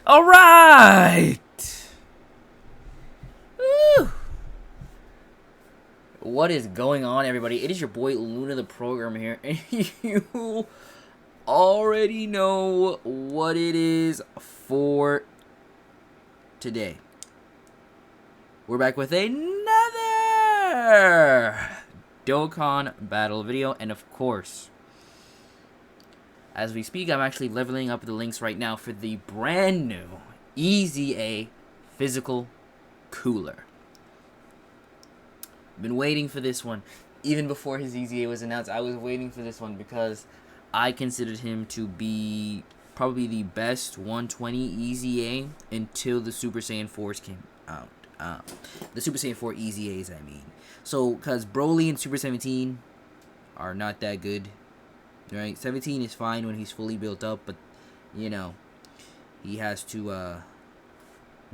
All right. Woo. What is going on, everybody? It is your boy Luna, the program here, and you already know what it is for today. We're back with another Dokkan battle video, and of course, as we speak, I'm actually leveling up the links right now for the brand new EZA physical cooler. Been waiting for this one. Even before his EZA was announced, I was waiting for this one because I considered him to be probably the best 120 EZA until the Super Saiyan 4s came out. The Super Saiyan 4 EZAs, I mean. So, because Broly and Super 17 are not that good, right? 17 is fine when he's fully built up, but, you know, he has to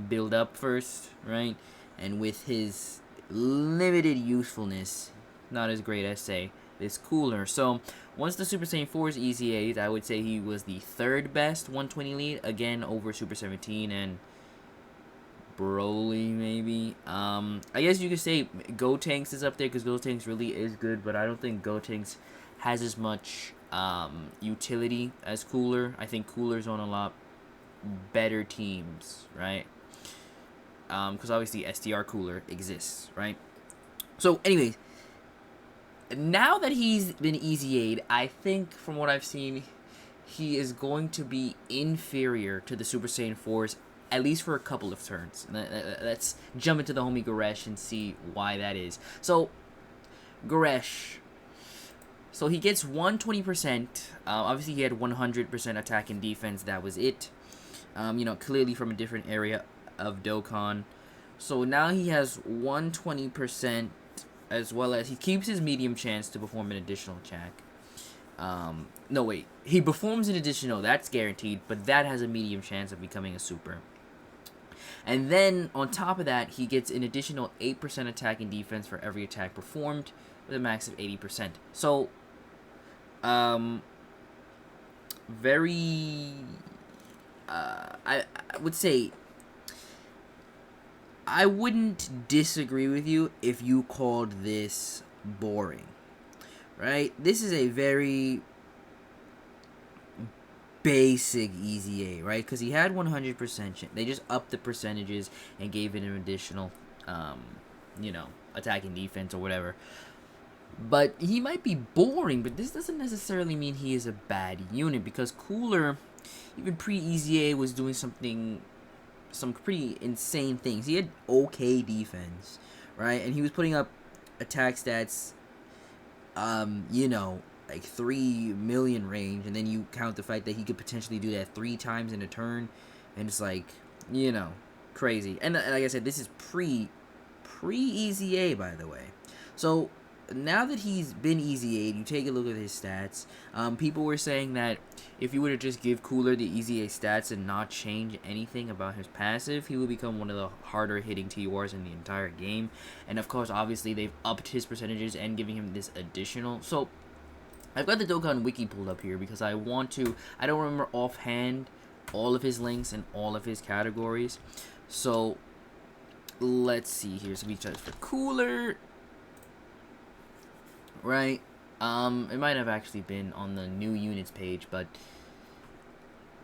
build up first, right? And with his limited usefulness, not as great as, say, this cooler. So once the Super Saiyan 4's EZAs, I would say he was the third best 120 lead, again over Super 17 and Broly, maybe. I guess you could say Gotenks is up there because Gotenks really is good, but I don't think Gotenks has as much utility as Cooler. I think Cooler's on a lot better teams, right? Because obviously SDR Cooler exists, right? So, anyways, now that he's been EZA'd, I think from what I've seen, he is going to be inferior to the Super Saiyan 4s, at least for a couple of turns. Let's jump into the homie Goresh and see why that is. So, Goresh. So, he gets 120%. Obviously, he had 100% attack and defense. That was it. You know, clearly from a different area of Dokkan. So now he has 120%, as well as he keeps his medium chance to perform an additional attack. No, wait. He performs an additional, that's guaranteed, but that has a medium chance of becoming a super. And then, on top of that, he gets an additional 8% attack and defense for every attack performed, with a max of 80%. So, very, I would say, I wouldn't disagree with you if you called this boring, right? This is a very basic EZA, right? Because he had 100%. They just upped the percentages and gave it an additional, you know, attack and defense or whatever. But he might be boring, but this doesn't necessarily mean he is a bad unit, because Cooler, even pre-EZA, was doing some pretty insane things. He had okay defense, right? And he was putting up attack stats, you know, like 3 million range, and then you count the fact that he could potentially do that 3 times in a turn, and it's like, you know, crazy. And like I said, this is pre-EZA, by the way. So now that he's been EZA'd, you take a look at his stats. People were saying that if you were to just give Cooler the EZA stats and not change anything about his passive, he would become one of the harder hitting TORs in the entire game. And of course, obviously, they've upped his percentages and giving him this additional. So I've got the Dokkan Wiki pulled up here because I don't remember offhand all of his links and all of his categories. So let's see here. So we try for Cooler. Right, it might have actually been on the new units page, but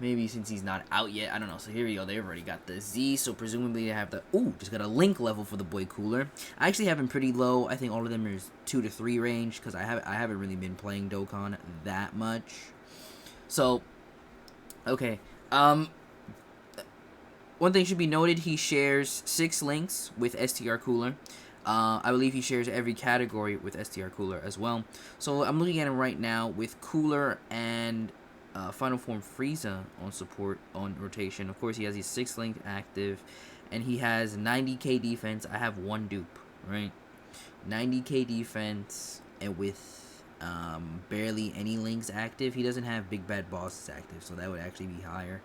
maybe since he's not out yet, I don't know. So here we go, they've already got the Z, so presumably they have the, just got a link level for the boy Cooler. I actually have him pretty low. I think all of them are 2 to 3 range, because I haven't really been playing Dokkan that much. So, okay, one thing should be noted, he shares 6 links with STR Cooler. I believe he shares every category with STR Cooler as well. So I'm looking at him right now with Cooler and Final Form Frieza on support on rotation. Of course, he has his 6 link active, and he has 90k defense. I have 1 dupe, right? 90k defense, and with barely any links active. He doesn't have Big Bad Bosses active, so that would actually be higher.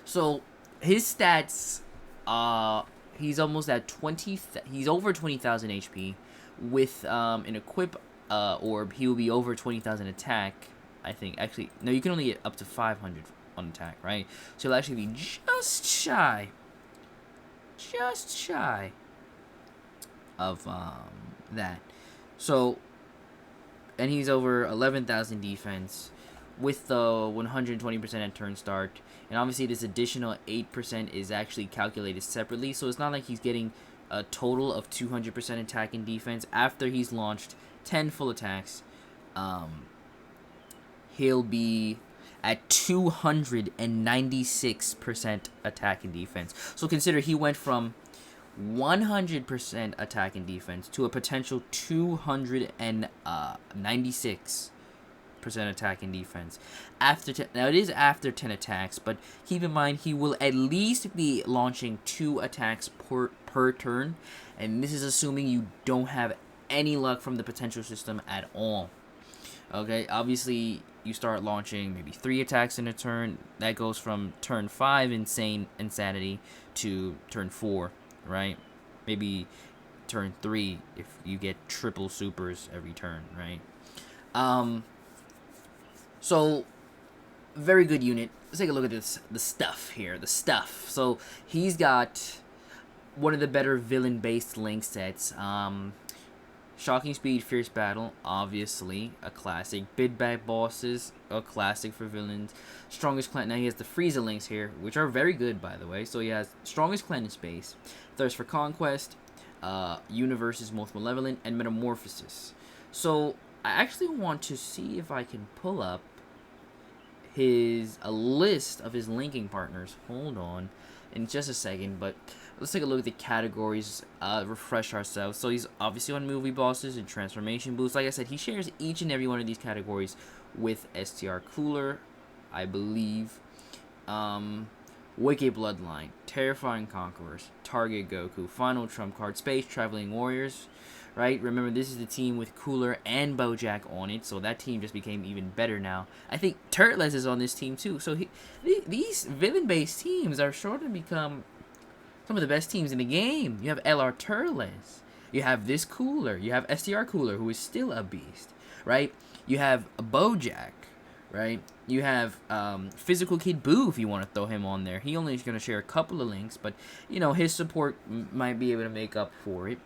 So his stats, he's almost at he's over 20,000 HP. With an equip orb, he will be over 20,000 attack. I think, actually, no, you can only get up to 500 on attack, right? So he'll actually be just shy of that. So, and he's over 11,000 defense with the 120% at turn start. And obviously this additional 8% is actually calculated separately, so it's not like he's getting a total of 200% attack and defense. After he's launched 10 full attacks, he'll be at 296% attack and defense. So consider he went from 100% attack and defense to a potential 296% attack and defense after 10. Now it is after 10 attacks, but keep in mind he will at least be launching 2 attacks per turn, and this is assuming you don't have any luck from the potential system at all. Okay, obviously you start launching maybe 3 attacks in a turn. That goes from turn 5 insanity to turn 4, right? Maybe turn 3 if you get triple supers every turn, right? So very good unit. Let's take a look at this. The stuff here. The stuff. So he's got one of the better villain-based link sets. Shocking Speed, Fierce Battle, obviously a classic. Bidback Bosses, a classic for villains. Strongest Clan. Now he has the Frieza links here, which are very good, by the way. So he has Strongest Clan in Space, Thirst for Conquest, Universe is Most Malevolent, and Metamorphosis. So I actually want to see if I can pull up a list of his linking partners. Hold on in just a second, but let's take a look at the categories, refresh ourselves. So he's obviously on movie bosses and transformation boosts. Like I said, he shares each and every one of these categories with STR Cooler, I believe. Wicked Bloodline, Terrifying Conquerors, Target Goku, Final Trump Card, Space Traveling Warriors, right? Remember, this is the team with Cooler and Bojack on it, so that team just became even better now. I think Turles is on this team too, so these villain-based teams are sure to become some of the best teams in the game. You have LR Turles, you have this Cooler, you have STR Cooler, who is still a beast, right? You have Bojack, right? You have Physical Kid Boo, if you want to throw him on there. He only is going to share a couple of links, but, you know, his support might be able to make up for it.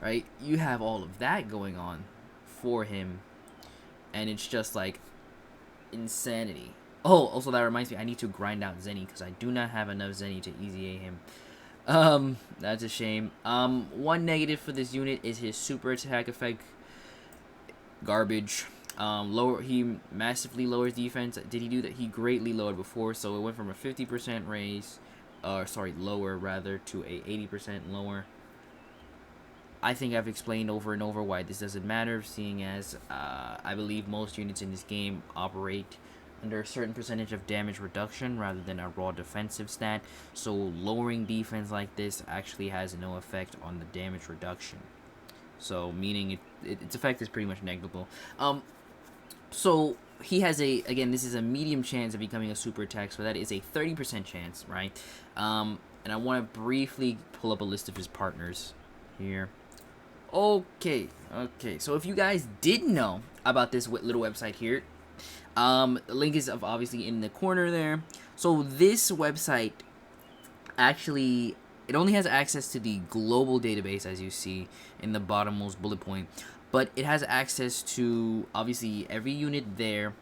Right? You have all of that going on for him, and it's just, like, insanity. Oh, also that reminds me, I need to grind out Zenny, because I do not have enough Zenny to EZA him. That's a shame. One negative for this unit is his super attack effect. Garbage. He massively lowers defense. Did he do that? He greatly lowered before, so it went from a 50% raise, lower rather, to a 80% lower. I think I've explained over and over why this doesn't matter, seeing as I believe most units in this game operate under a certain percentage of damage reduction rather than a raw defensive stat, so lowering defense like this actually has no effect on the damage reduction. So, meaning its effect is pretty much negligible. So, he has again, this is a medium chance of becoming a super attack, so that is a 30% chance, right? And I want to briefly pull up a list of his partners here. Okay, so if you guys didn't know about this little website here, the link is obviously in the corner there. So, this website actually, it only has access to the global database, as you see in the bottommost bullet point, but it has access to obviously every unit there,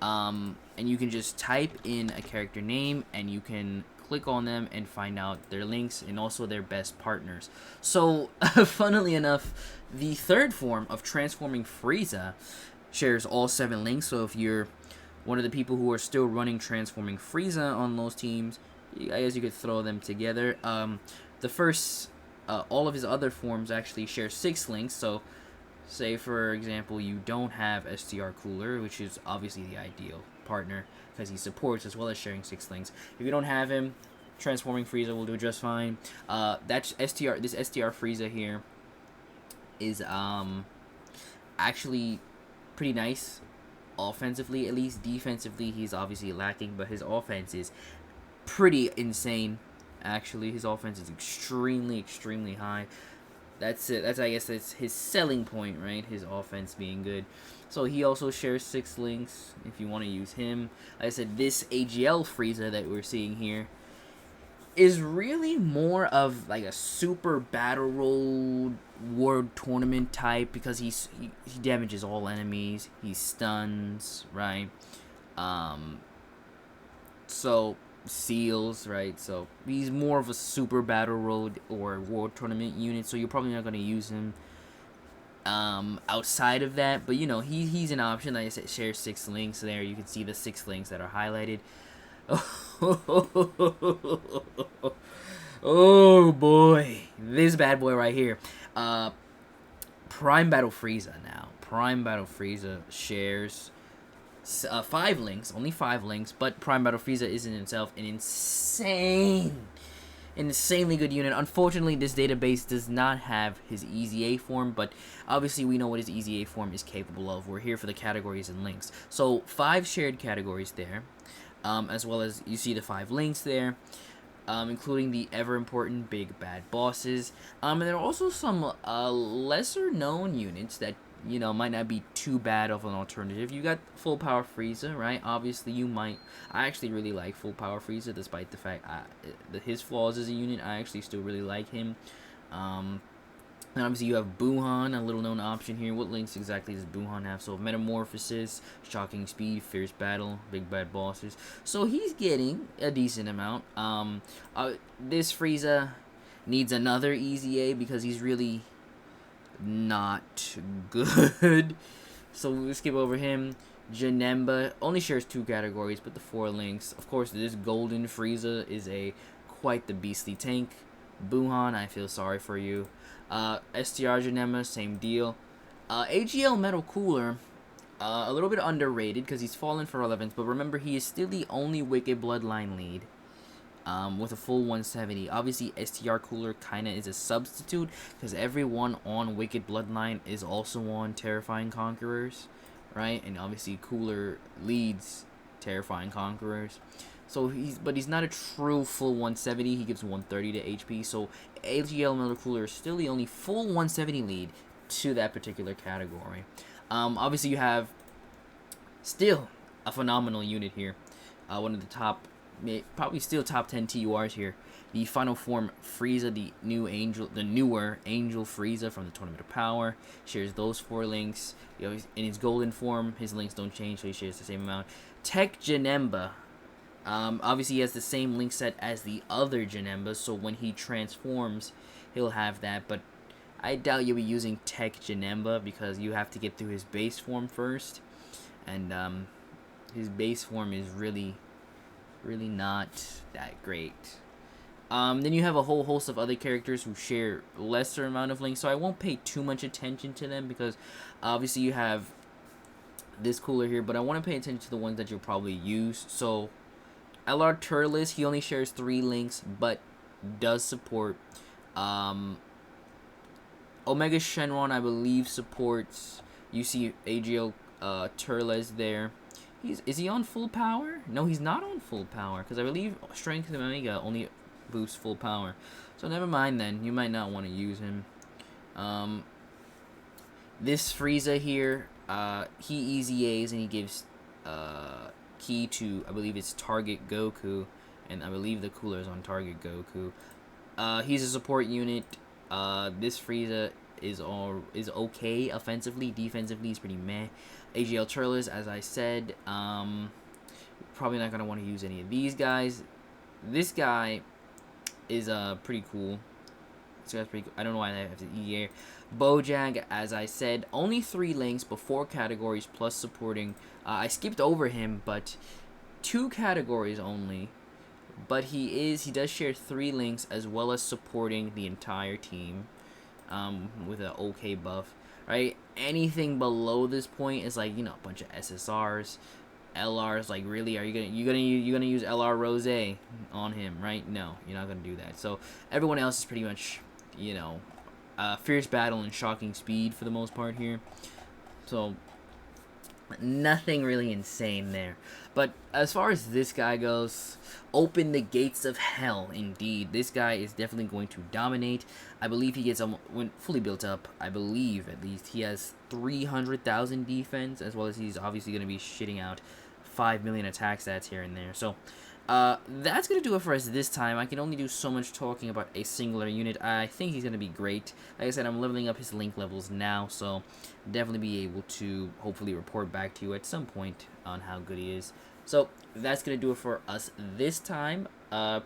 and you can just type in a character name and you can click on them and find out their links and also their best partners. So funnily enough, the third form of transforming Frieza shares all 7 links. So if you're one of the people who are still running transforming Frieza on those teams, I guess you could throw them together. The first, all of his other forms actually share 6 links. So, say for example, you don't have STR Cooler, which is obviously the ideal partner because he supports as well as sharing 6 links. If you don't have him, transforming Frieza will do just fine. That's STR. This STR Frieza here is actually pretty nice, offensively at least. Defensively, he's obviously lacking, but his offense is pretty insane. Actually, his offense is extremely high. That's it. I guess that's his selling point, right? His offense being good. So he also shares 6 links if you want to use him. Like I said, this AGL Frieza that we're seeing here is really more of like a super battle road world tournament type, because he damages all enemies, he stuns, right? Um, so seals, right? So he's more of a super battle road or world tournament unit. So you're probably not gonna use him outside of that, but you know he's an option. Like I said, shares 6 links there. You can see the 6 links that are highlighted. Oh boy, this bad boy right here. Prime Battle Frieza now. Prime Battle Frieza shares 5 links, only 5 links, but Prime Battle Frieza is in itself an insanely good unit. Unfortunately, this database does not have his EZA form, but obviously we know what his EZA form is capable of. We're here for the categories and links. So 5 shared categories there, as well as you see the 5 links there. Including the ever-important big bad bosses. And there are also some lesser-known units that, you know, might not be too bad of an alternative. You got Full Power Frieza, right? Obviously, you might... I actually really like Full Power Frieza, despite the fact his flaws as a unit. I actually still really like him. And obviously you have Buhan, a little-known option here. What links exactly does Buhan have? So Metamorphosis, Shocking Speed, Fierce Battle, Big Bad Bosses. So he's getting a decent amount. This Frieza needs another EZA because he's really not good. So we'll skip over him. Janemba only shares 2 categories, but the 4 links. Of course, this Golden Frieza is quite the beastly tank. Buhan, I feel sorry for you. STR Janemba, same deal. AGL Metal Cooler, a little bit underrated because he's fallen for relevance, but remember, he is still the only Wicked Bloodline lead with a full 170. Obviously, STR Cooler kind of is a substitute because everyone on Wicked Bloodline is also on Terrifying Conquerors, right? And obviously, Cooler leads Terrifying Conquerors. So he's not a true full 170. He gives 130 to HP. So AGL Metal Cooler is still the only full 170 lead to that particular category. Obviously you have still a phenomenal unit here. One of the top, probably still top 10 TURs here. The Final Form Frieza, the newer Angel Frieza from the Tournament of Power, shares those 4 links. You know, in his golden form, his links don't change, so he shares the same amount. Tech Janemba. Obviously, he has the same link set as the other Janemba, so when he transforms, he'll have that. But I doubt you'll be using Tech Janemba because you have to get through his base form first. And his base form is really not that great. Then you have a whole host of other characters who share lesser amount of links, so I won't pay too much attention to them because obviously you have this cooler here, but I want to pay attention to the ones that you'll probably use. So LR Turles, he only shares 3 links, but does support. Omega Shenron, I believe, supports. You see AGL Turles there. Is he on full power? No, he's not on full power, because I believe Strength of Omega only boosts full power. So never mind then. You might not want to use him. This Frieza here, he EZAs and he gives key to, I believe it's Target Goku, and I believe the cooler is on Target Goku. He's a support unit. This Frieza is okay offensively. Defensively, he's pretty meh. AGL Turles, as I said, probably not gonna want to use any of these guys. This guy is pretty cool. This guy's pretty cool. I don't know why I have to E here. Bojang, as I said, only 3 links before categories plus supporting. I skipped over him, but 2 categories only. But he does share 3 links as well as supporting the entire team, with an okay buff. Right, anything below this point is like, you know, a bunch of SSRs, LRs. Like, really, are you gonna use LR Rose on him? Right? No, you're not gonna do that. So everyone else is pretty much, you know, Fierce Battle and Shocking Speed for the most part here. So Nothing really insane there. But as far as this guy goes, open the gates of hell. Indeed, this guy is definitely going to dominate. I believe he gets when fully built up. I believe at least he has 300,000 defense, as well as he's obviously going to be shitting out 5 million attack stats here and there. So that's going to do it for us this time. I can only do so much talking about a singular unit. I think he's going to be great. Like I said, I'm leveling up his link levels now, so definitely be able to hopefully report back to you at some point on how good he is. So that's going to do it for us this time.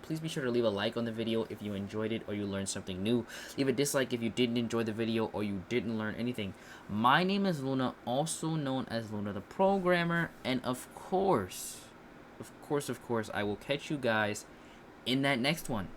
Please be sure to leave a like on the video if you enjoyed it or you learned something new. Leave a dislike if you didn't enjoy the video or you didn't learn anything. My name is Luna, also known as Luna the Programmer, and of course, I will catch you guys in that next one.